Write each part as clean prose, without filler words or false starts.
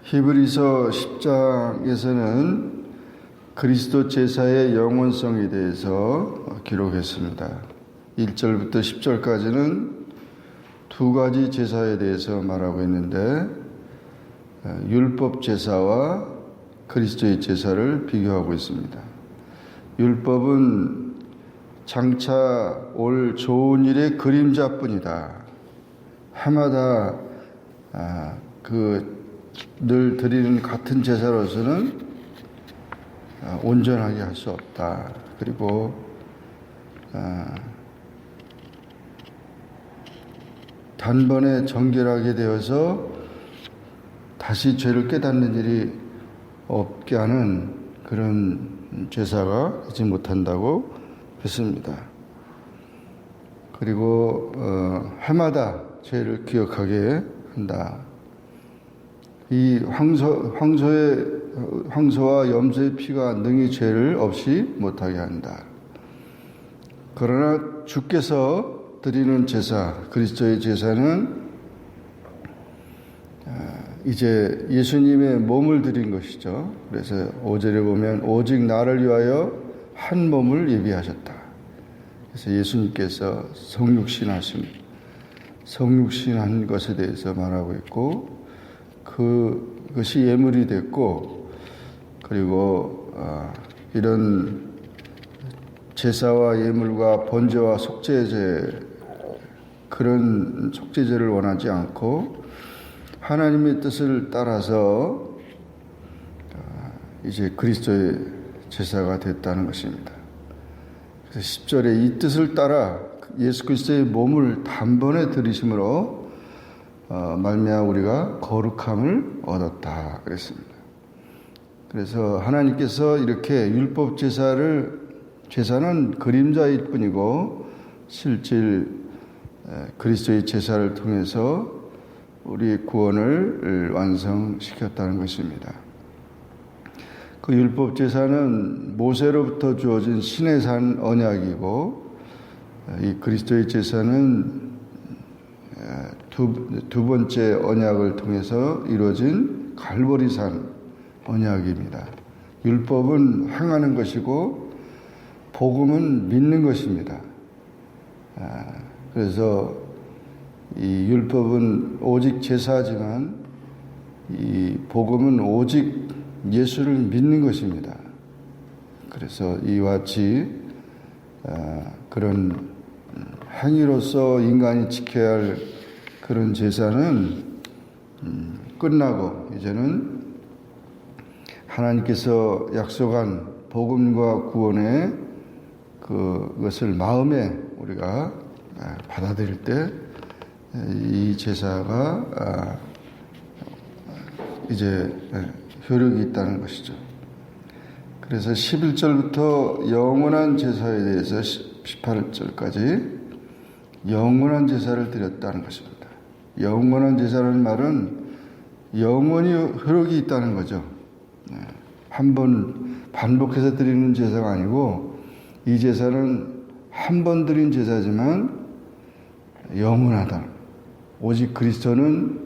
히브리서 10장에서는 그리스도 제사의 영원성에 대해서 기록했습니다. 1절부터 10절까지는 두 가지 제사에 대해서 말하고 있는데 율법 제사와 그리스도의 제사를 비교하고 있습니다. 율법은 장차 올 좋은 일의 그림자뿐이다. 해마다 늘 드리는 같은 제사로서는 온전하게 할 수 없다. 그리고 단번에 정결하게 되어서 다시 죄를 깨닫는 일이 없게 하는 그런 제사가 되지 못한다고 했습니다. 그리고 해마다 죄를 기억하게 한다. 이 황소와 염소의 피가 능히 죄를 없이 못하게 한다. 그러나 주께서 드리는 제사, 그리스도의 제사는 이제 예수님의 몸을 드린 것이죠. 그래서 5절에 보면 오직 나를 위하여 한 몸을 예비하셨다. 그래서 예수님께서 성육신한 것에 대해서 말하고 있고, 그것이 예물이 됐고, 그리고 이런 제사와 예물과 번제와 속죄제, 그런 속죄제를 원하지 않고 하나님의 뜻을 따라서 이제 그리스도의 제사가 됐다는 것입니다. 그래서 10절에 이 뜻을 따라 예수 그리스도의 몸을 단번에 들이심으로 말미암아 우리가 거룩함을 얻었다 그랬습니다. 그래서 하나님께서 이렇게 율법 제사는 그림자일 뿐이고 실질 그리스도의 제사를 통해서 우리의 구원을 완성시켰다는 것입니다. 그 율법 제사는 모세로부터 주어진 신의 산 언약이고, 이 그리스도의 제사는 두 번째 언약을 통해서 이루어진 갈보리산 언약입니다. 율법은 행하는 것이고 복음은 믿는 것입니다. 그래서 이 율법은 오직 제사지만 이 복음은 오직 예수를 믿는 것입니다. 그래서 이와 같이 그런 행위로서 인간이 지켜야 할 그런 제사는 끝나고 이제는 하나님께서 약속한 복음과 구원의 그것을 마음에 우리가 받아들일 때 이 제사가 이제 효력이 있다는 것이죠. 그래서 11절부터 영원한 제사에 대해서 18절까지 영원한 제사를 드렸다는 것입니다. 영원한 제사라는 말은 영원히 효력이 있다는 거죠. 한 번 반복해서 드리는 제사가 아니고 이 제사는 한 번 드린 제사지만 영원하다. 오직 그리스도는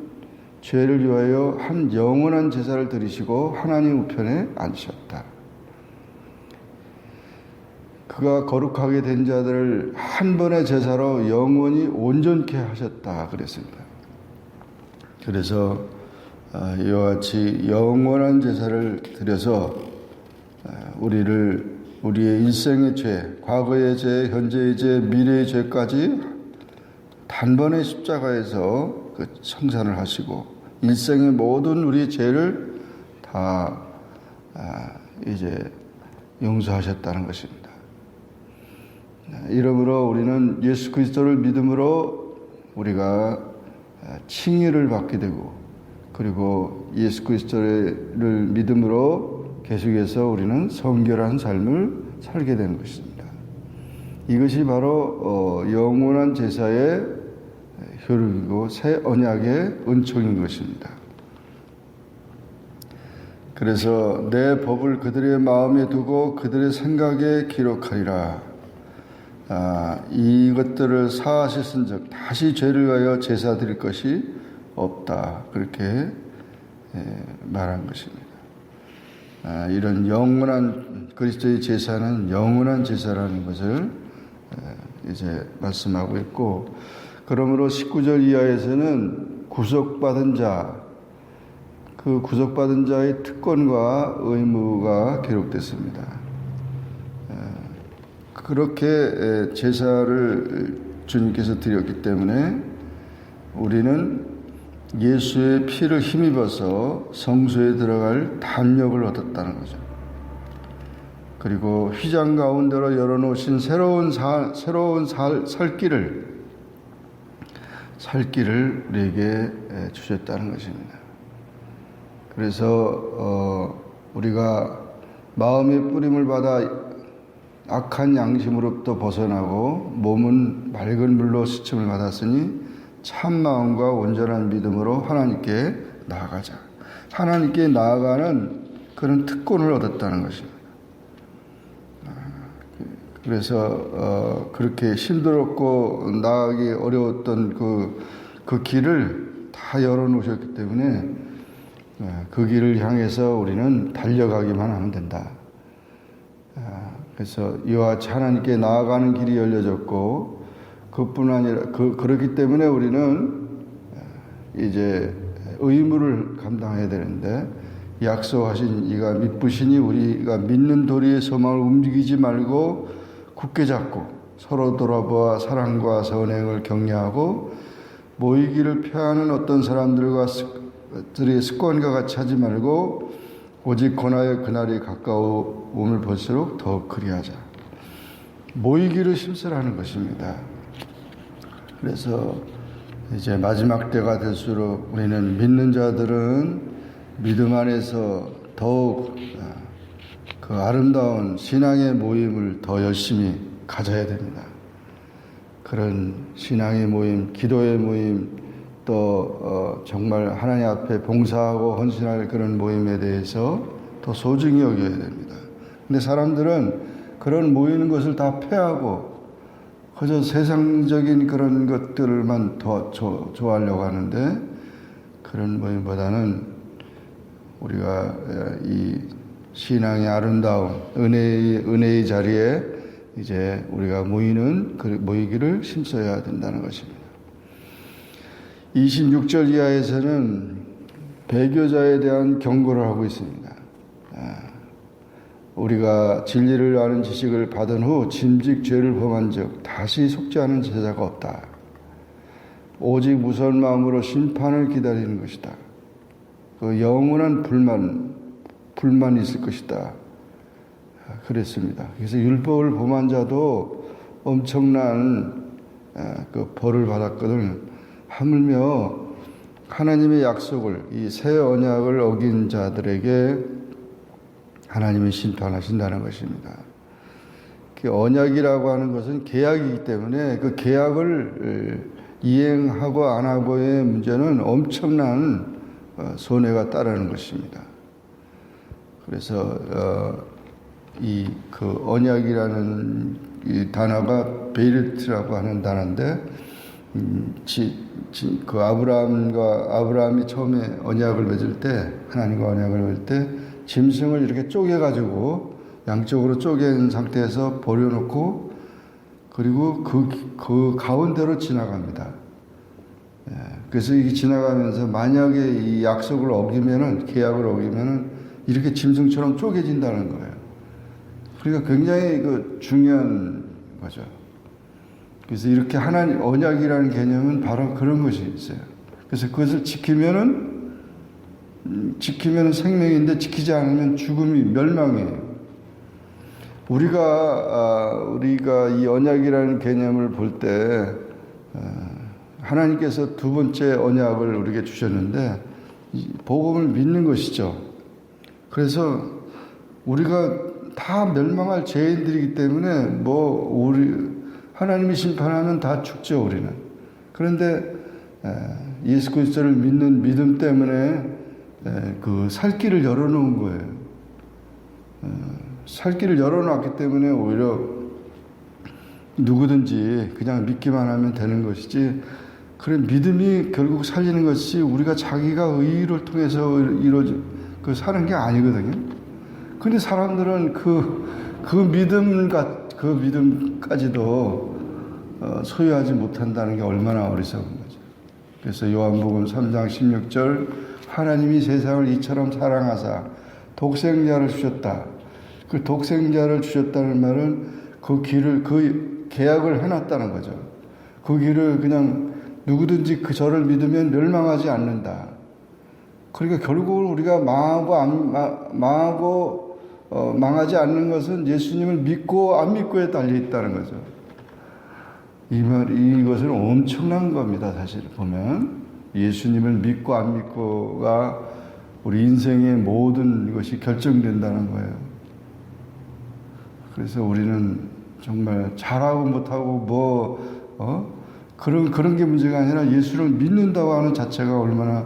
죄를 위하여 한 영원한 제사를 드리시고 하나님 우편에 앉으셨다. 그가 거룩하게 된 자들을 한 번의 제사로 영원히 온전케 하셨다 그랬습니다. 그래서 이와 같이 영원한 제사를 드려서 우리의 일생의 죄, 과거의 죄, 현재의 죄, 미래의 죄까지 단번에 십자가에서 그 청산을 하시고 일생의 모든 우리의 죄를 다 이제 용서하셨다는 것입니다. 이러므로 우리는 예수 그리스도를 믿음으로 우리가 칭의를 받게 되고, 그리고 예수 그리스도를 믿음으로 계속해서 우리는 성결한 삶을 살게 되는 것입니다. 이것이 바로 영원한 제사의 효력이고 새 언약의 은총인 것입니다. 그래서 내 법을 그들의 마음에 두고 그들의 생각에 기록하리라. 이것들을 사하셨은즉 다시 죄를 위하여 제사 드릴 것이 없다. 그렇게 말한 것입니다. 이런 영원한 그리스도의 제사는 영원한 제사라는 것을 이제 말씀하고 있고, 그러므로 19절 이하에서는 구속받은 자, 그 구속받은 자의 특권과 의무가 기록됐습니다. 그렇게 제사를 주님께서 드렸기 때문에 우리는 예수의 피를 힘입어서 성소에 들어갈 담력을 얻었다는 거죠. 그리고 휘장 가운데로 열어놓으신 새로운 살 길을 우리에게 주셨다는 것입니다. 그래서 우리가 마음의 뿌림을 받아 악한 양심으로부터 벗어나고 몸은 맑은 물로 씻음을 받았으니 참 마음과 온전한 믿음으로 하나님께 나아가자. 하나님께 나아가는 그런 특권을 얻었다는 것입니다. 그래서 그렇게 힘들었고 나아가기 어려웠던 그 길을 다 열어놓으셨기 때문에 그 길을 향해서 우리는 달려가기만 하면 된다. 그래서 이와 같이 하나님께 나아가는 길이 열려졌고, 그뿐 아니라 그렇기 때문에 우리는 이제 의무를 감당해야 되는데, 약속하신 이가 믿으시니 우리가 믿는 도리의 소망을 움직이지 말고 굳게 잡고 서로 돌아보아 사랑과 선행을 격려하고 모이기를 펴하는 어떤 사람들의 습관과 같이 하지 말고 오직 권하여 그날이 가까움을 볼수록 더욱 그리하자. 모이기를 힘쓰라는 것입니다. 그래서 이제 마지막 때가 될수록 우리는 믿는 자들은 믿음 안에서 더욱 그 아름다운 신앙의 모임을 더 열심히 가져야 됩니다. 그런 신앙의 모임, 기도의 모임, 또 정말 하나님 앞에 봉사하고 헌신할 그런 모임에 대해서 더 소중히 여겨야 됩니다. 근데 사람들은 그런 모이는 것을 다 패하고 그저 세상적인 그런 것들만 더 좋아하려고 하는데, 그런 모임보다는 우리가 이 신앙의 아름다운 은혜의 자리에 이제 우리가 모이기를 힘써야 된다는 것입니다. 26절 이하에서는 배교자에 대한 경고를 하고 있습니다. 우리가 진리를 아는 지식을 받은 후 짐짓 죄를 범한 적 다시 속지 않은 제자가 없다. 오직 무서운 마음으로 심판을 기다리는 것이다. 그 영원한 불만이 있을 것이다. 그랬습니다. 그래서 율법을 범한 자도 엄청난 그 벌을 받았거든. 하물며 하나님의 약속을, 이 새 언약을 어긴 자들에게 하나님이 심판하신다는 것입니다. 그 언약이라고 하는 것은 계약이기 때문에 그 계약을 이행하고 안 하고의 문제는 엄청난 손해가 따르는 것입니다. 그래서 그 언약이라는 이 단어가 베리트라고 하는 단어인데, 그 아브라함이 처음에 언약을 맺을 때, 하나님과 언약을 맺을 때 짐승을 이렇게 쪼개가지고 양쪽으로 쪼갠 상태에서 버려놓고, 그리고 그 가운데로 지나갑니다. 그래서 이게 지나가면서 만약에 이 약속을 어기면은, 계약을 어기면은 이렇게 짐승처럼 쪼개진다는 거예요. 그러니까 굉장히 중요한 거죠. 그래서 이렇게 하나님 언약이라는 개념은 바로 그런 것이 있어요. 그래서 그것을 지키면은 생명인데 지키지 않으면 죽음이 멸망이에요. 우리가 이 언약이라는 개념을 볼 때 하나님께서 두 번째 언약을 우리에게 주셨는데 복음을 믿는 것이죠. 그래서 우리가 다 멸망할 죄인들이기 때문에 하나님이 심판하면 다 죽죠, 우리는. 그런데 예수 그리스도를 믿는 믿음 때문에 그 살 길을 열어놓은 거예요. 살 길을 열어놨기 때문에 오히려 누구든지 그냥 믿기만 하면 되는 것이지, 그래, 믿음이 결국 살리는 것이 우리가 자기가 의를 통해서 그 사는 게 아니거든요. 근데 사람들은 그 믿음까지도 소유하지 못한다는 게 얼마나 어리석은 거죠. 그래서 요한복음 3장 16절, 하나님이 세상을 이처럼 사랑하사 독생자를 주셨다. 그 독생자를 주셨다는 말은 그 계약을 해놨다는 거죠. 그 길을 그냥 누구든지 저를 믿으면 멸망하지 않는다. 그러니까 결국은 우리가 망하고 망하지 않는 것은 예수님을 믿고 안 믿고에 달려 있다는 거죠. 이것은 엄청난 겁니다. 사실 보면 예수님을 믿고 안 믿고가 우리 인생의 모든 것이 결정된다는 거예요. 그래서 우리는 정말 잘하고 못하고 그런 게 문제가 아니라 예수를 믿는다고 하는 자체가 얼마나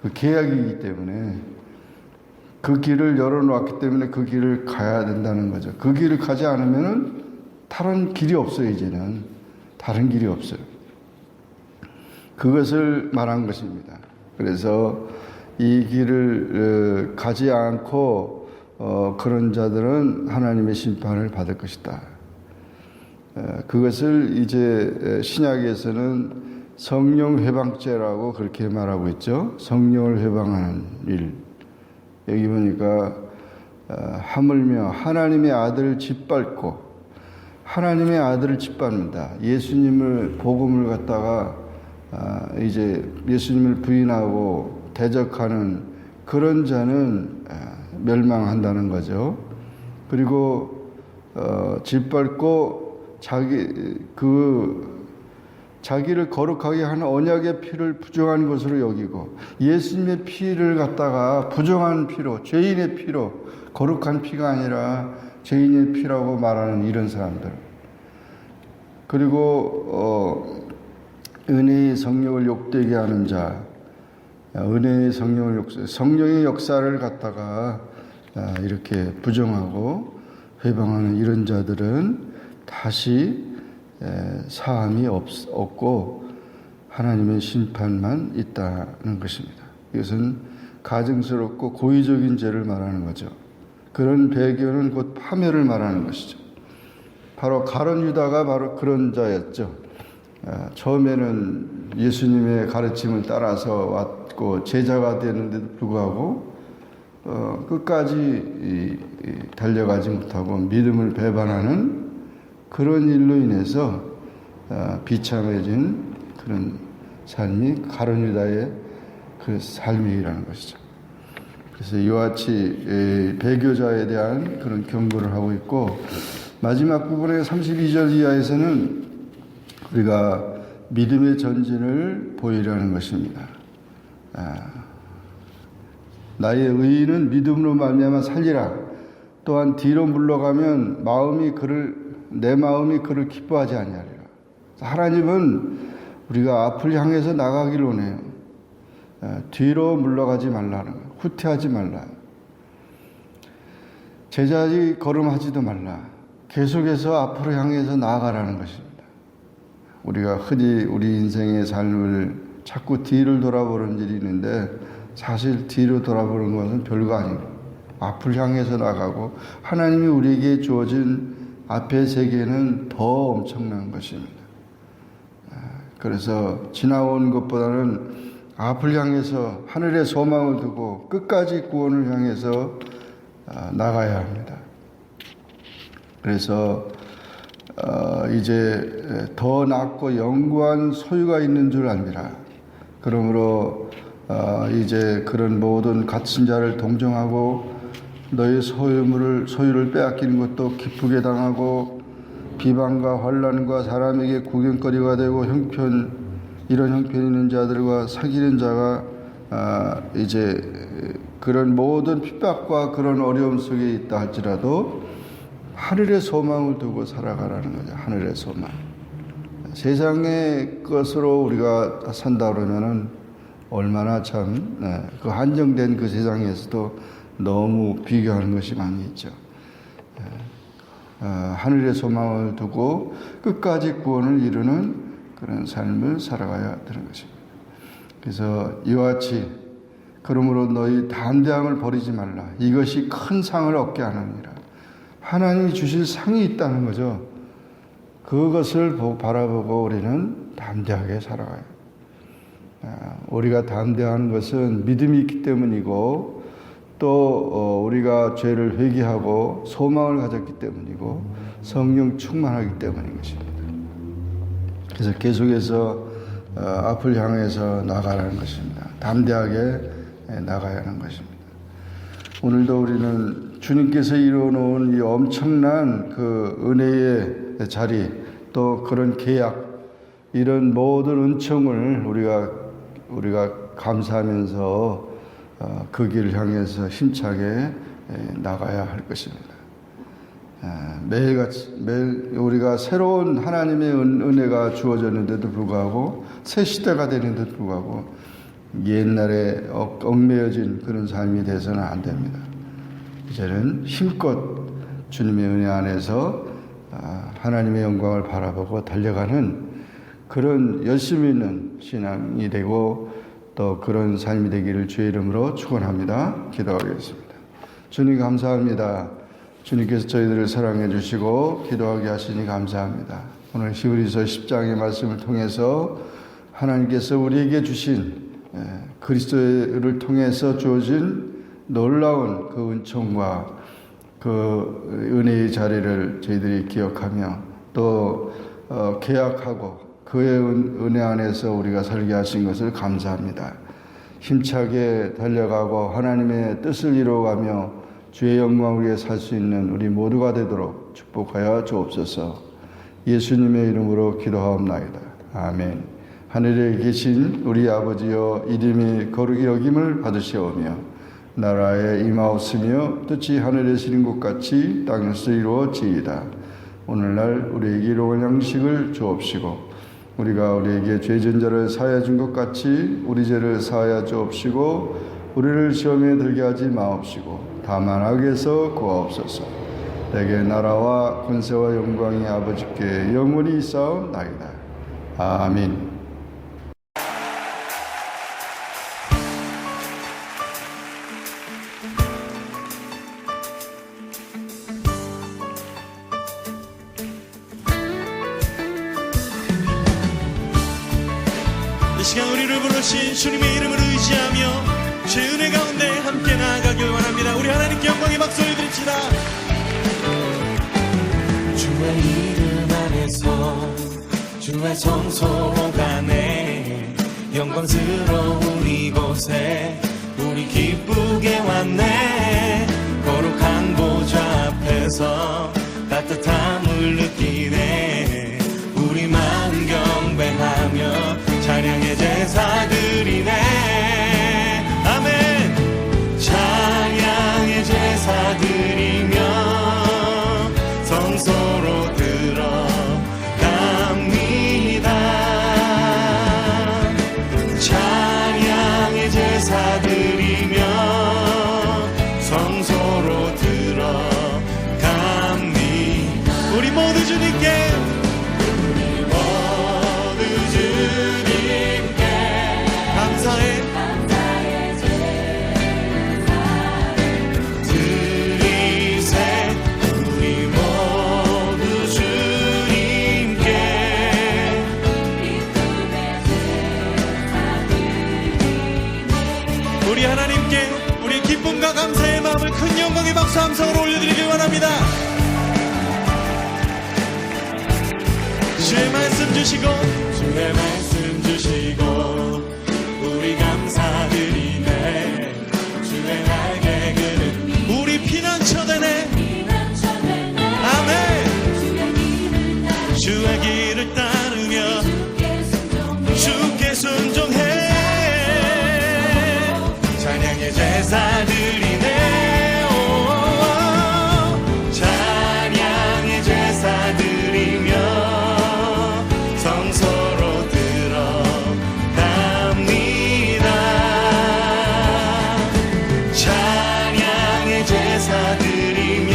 그 계약이기 때문에 그 길을 열어놓았기 때문에 그 길을 가야 된다는 거죠. 그 길을 가지 않으면은 다른 길이 없어요. 이제는 다른 길이 없어요. 그것을 말한 것입니다. 그래서 이 길을 가지 않고 그런 자들은 하나님의 심판을 받을 것이다. 그것을 이제 신약에서는 성령 회방죄라고 그렇게 말하고 있죠. 성령을 회방하는 일. 여기 보니까 하물며 하나님의 아들을 짓밟고 하나님의 아들을 짓밟는다. 예수님을 복음을 갖다가 이제 예수님을 부인하고 대적하는 그런 자는 멸망한다는 거죠. 그리고 짓밟고 자기를 거룩하게 하는 언약의 피를 부정한 것으로 여기고 예수님의 피를 갖다가 부정한 피로, 죄인의 피로, 거룩한 피가 아니라 죄인의 피라고 말하는 이런 사람들. 그리고 은혜의 성령을 욕되게 하는 자, 은혜의 성령의 역사를 갖다가 이렇게 부정하고 회방하는 이런 자들은 다시 사함이 없고 하나님의 심판만 있다는 것입니다. 이것은 가증스럽고 고의적인 죄를 말하는 거죠. 그런 배교는 곧 파멸을 말하는 것이죠. 바로 가룟 유다가 바로 그런 자였죠. 처음에는 예수님의 가르침을 따라서 왔고 제자가 되는데도 불구하고 끝까지 달려가지 못하고 믿음을 배반하는 그런 일로 인해서 비참해진 그런 삶이 가룟 유다의 그 삶이라는 것이죠. 그래서 이와 같이 배교자에 대한 그런 경고를 하고 있고 마지막 부분의 32절 이하에서는 우리가 믿음의 전진을 보이려는 것입니다. 나의 의인은 믿음으로 말미암아 살리라. 또한 뒤로 물러가면 내 마음이 그를 기뻐하지 아니하리라. 하나님은 우리가 앞을 향해서 나가기를 원해요. 뒤로 물러가지 말라는 거예요. 후퇴하지 말라. 제자리 걸음하지도 말라. 계속해서 앞으로 향해서 나아가라는 것입니다. 우리가 흔히 우리 인생의 삶을 자꾸 뒤를 돌아보는 일이 있는데 사실 뒤로 돌아보는 것은 별거 아니고 앞을 향해서 나가고 하나님이 우리에게 주어진 앞의 세계는 더 엄청난 것입니다. 그래서 지나온 것보다는 앞을 향해서 하늘의 소망을 두고 끝까지 구원을 향해서 나가야 합니다. 그래서 이제 더 낫고 영구한 소유가 있는 줄 압니다. 그러므로 이제 그런 모든 갇힌 자를 동정하고 너의 소유를 빼앗기는 것도 기쁘게 당하고 비방과 환난과 사람에게 구경거리가 되고 이런 형편 있는 자들과 사귀는 자가 이제 그런 모든 핍박과 그런 어려움 속에 있다 할지라도 하늘의 소망을 두고 살아가라는 거죠. 하늘의 소망. 세상의 것으로 우리가 산다 그러면은 얼마나 참 그 한정된 그 세상에서도 너무 비교하는 것이 많이 있죠. 하늘의 소망을 두고 끝까지 구원을 이루는 그런 삶을 살아가야 되는 것입니다. 그래서 이와 같이 그러므로 너희 담대함을 버리지 말라. 이것이 큰 상을 얻게 하느니라. 하나님이 주실 상이 있다는 거죠. 그것을 바라보고 우리는 담대하게 살아가요. 우리가 담대한 것은 믿음이 있기 때문이고 또 우리가 죄를 회개하고 소망을 가졌기 때문이고 성령 충만하기 때문인 것입니다. 그래서 계속해서 앞을 향해서 나가라는 것입니다. 담대하게 나가야 하는 것입니다. 오늘도 우리는 주님께서 이루어놓은 이 엄청난 그 은혜의 자리 또 그런 계약 이런 모든 은총을 우리가 감사하면서 그 길을 향해서 힘차게 나가야 할 것입니다. 매일 우리가 새로운 하나님의 은혜가 주어졌는데도 불구하고 새 시대가 되는데도 불구하고 옛날에 얽매여진 그런 삶이 돼서는 안 됩니다. 이제는 힘껏 주님의 은혜 안에서 하나님의 영광을 바라보고 달려가는 그런 열심히 있는 신앙이 되고 또 그런 삶이 되기를 주의 이름으로 축원합니다. 기도하겠습니다. 주님 감사합니다. 주님께서 저희들을 사랑해 주시고 기도하게 하시니 감사합니다. 오늘 히브리서 10장의 말씀을 통해서 하나님께서 우리에게 주신 그리스도를 통해서 주어진 놀라운 그 은총과 그 은혜의 자리를 저희들이 기억하며 또 계약하고 그의 은혜 안에서 우리가 살게 하신 것을 감사합니다. 힘차게 달려가고 하나님의 뜻을 이루어가며 주의 영광을 위해 살 수 있는 우리 모두가 되도록 축복하여 주옵소서. 예수님의 이름으로 기도하옵나이다. 아멘. 하늘에 계신 우리 아버지여 이름이 거룩히 여김을 받으시오며 나라에 임하옵으며 뜻이 하늘에 이루어진 것 같이 땅에서 이루어지이다. 오늘날 우리에게 일용할 양식을 주옵시고 우리가 우리에게 죄진 자를 사하여 준 것 같이 우리 죄를 사하여 주옵시고 우리를 시험에 들게 하지 마옵시고 다만 악에서 구하옵소서. 내게 나라와 권세와 영광이 아버지께 영원히 있사옵나이다. 아멘. 이 시간 우리를 부르신 주님의 이름을 의지하며 주의 은혜 가운데 함께 나아가길 원합니다. 우리 하나님께 영광의 박수를 드립시다. 주의 이름 안에서 주의 성소로 가네 영광스러운 이곳에 우리 기쁘게 왔네. 거룩한 보좌 앞에서 따뜻함을 느끼네. 우리만 경배하며 찬양의 제사드리네. 아멘. 찬양의 제사드리며 성소로 들어갑니다. 찬양의 제사드리며 성소로 들어갑니다. 우리 모두 주님께 감사해. 드리세 우리 모두 주님께 우리 하나님께 우리 기쁨과 감사의 마음을 큰 영광의 박수 함성으로 올려드리길 원합니다. 주의 말씀 주시고 주의 말씀 주시고 우리 감사드리네. 주의 날개 그는 우리 피난처 되네. 아멘. 주의 길을 따르며 주께 순종해. 찬양의 제사드리네. 찬양의 제사드리며 성소로 들어갑니다. 찬양의 제사드리며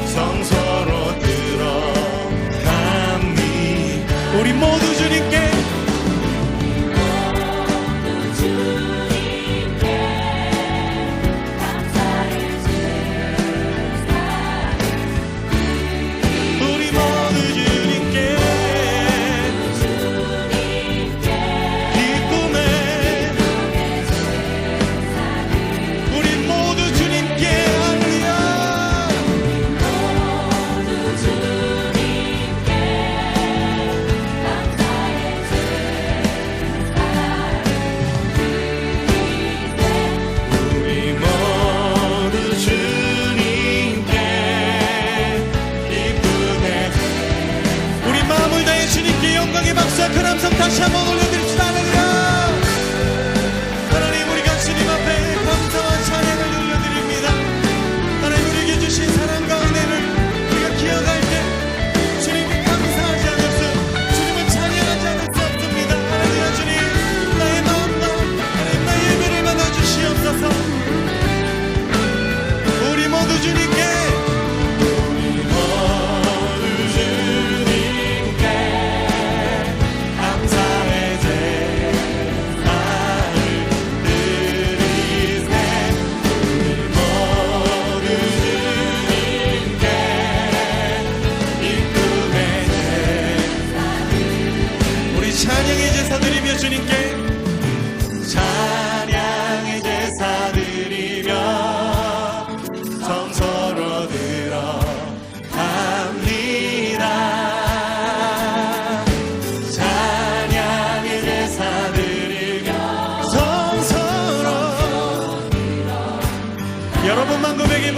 성소로 들어갑니다. 우리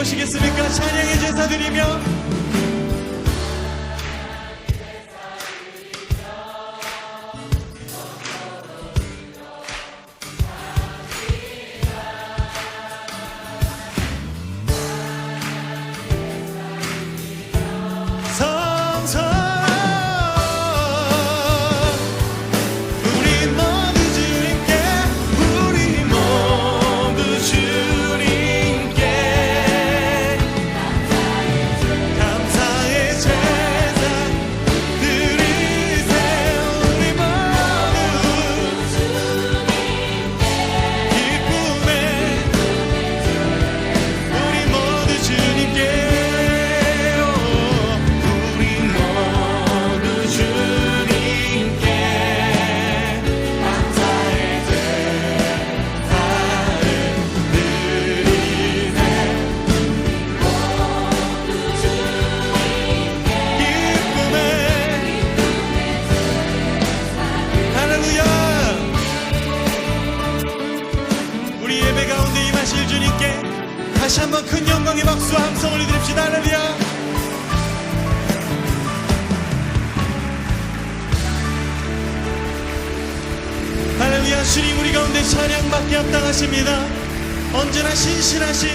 보시겠습니까? 찬양의 제사 드리며 우리 모두 주님께 감사의 제사 드리세요. 우리 모두 기쁨에 우리 모두 주님께 우리 모두 주님께 감사의 제사를 드리세 기쁨에 할렐루야. 우리 예배 가운데 임하실 주님께 다시 한번 큰 영광의 박수와 함성 올려드립시다. 할렐루야. 할렐루야. 주님 우리 가운데 찬양받기 합당하십니다. 언제나 신실하신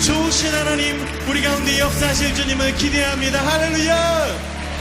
좋으신 하나님 우리 가운데 역사하실 주님을 기대합니다. 할렐루야.